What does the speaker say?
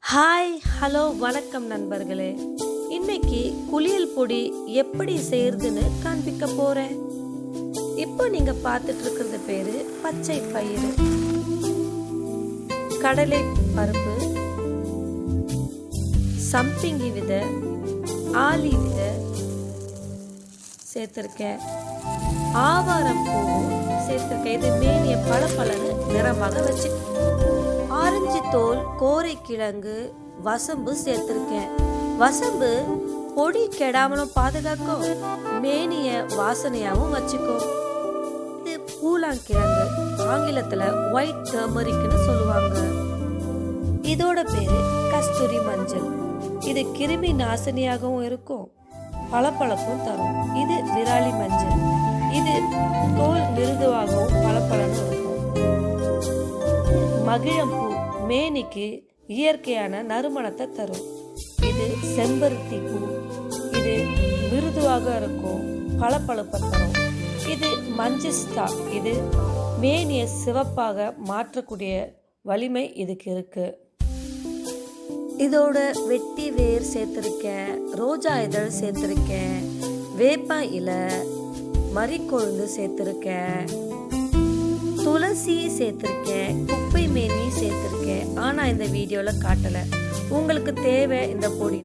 Hi hello வணக்கம் நண்பர்களே. இன்னைக்கு குளியல் பொடி எப்படி செய்யறதுன்னு காண்பிக்க போறேன். இப்போ நீங்க பார்த்துட்டு இருக்கிறது பேரு பச்சை பயிறு, கடலை பருப்பு, சம்பிங்கி விதை, ஆலி விதை சேர்த்திருக்கேன். ஆவாரம் பூவும் சேர்த்திருக்கேன். இது மேனிய பளபளன்னு நிறமாக வச்சு. ஆரஞ்சு தோல், கோரை கிழங்கு, வசம்பு சேர்த்திருக்கேன். வசம்பு பொடி கெடாமலும் பாதுகாக்கும், மேனிய வாசனையாவும் வச்சுக்கும். இது பூலாங்கிழங்கு, ஆங்கிலத்துல ஒயிட் டர்மரிக்னு சொல்லுவாங்க. இதோட பேரு கஸ்தூரி மஞ்சள். இது கிருமி நாசினியாகவும் இருக்கும், பளபளப்பும் தரும். இது விராலி மஞ்சள். இது தோல் மிருதுவாகவும் பளபளன்னு இருக்கும். மகிழம்பூ மேனிக்கு இயற்கையான நறுமணத்தை தரும். இது செம்பருத்தி பூ. இது மிருதுவாக இருக்கும், பளபளப்பை தரும். இது மஞ்சிஸ்டா. இது மேனியை சிவப்பாக மாற்றக்கூடிய வலிமை இதுக்கு இருக்கு. இதோட வெட்டி வேர் சேர்த்திருக்கேன், ரோஜா இதழ் சேர்த்திருக்கேன், வேப்ப இலை, மறிக்கொழுந்து சேர்த்திருக்கேன், துளசி சேர்த்திருக்கேன், குப்பை மேனி சேர்த்திருக்கேன். ஆனா இந்த வீடியோல காட்டல. உங்களுக்கு தேவை இந்த பொடி.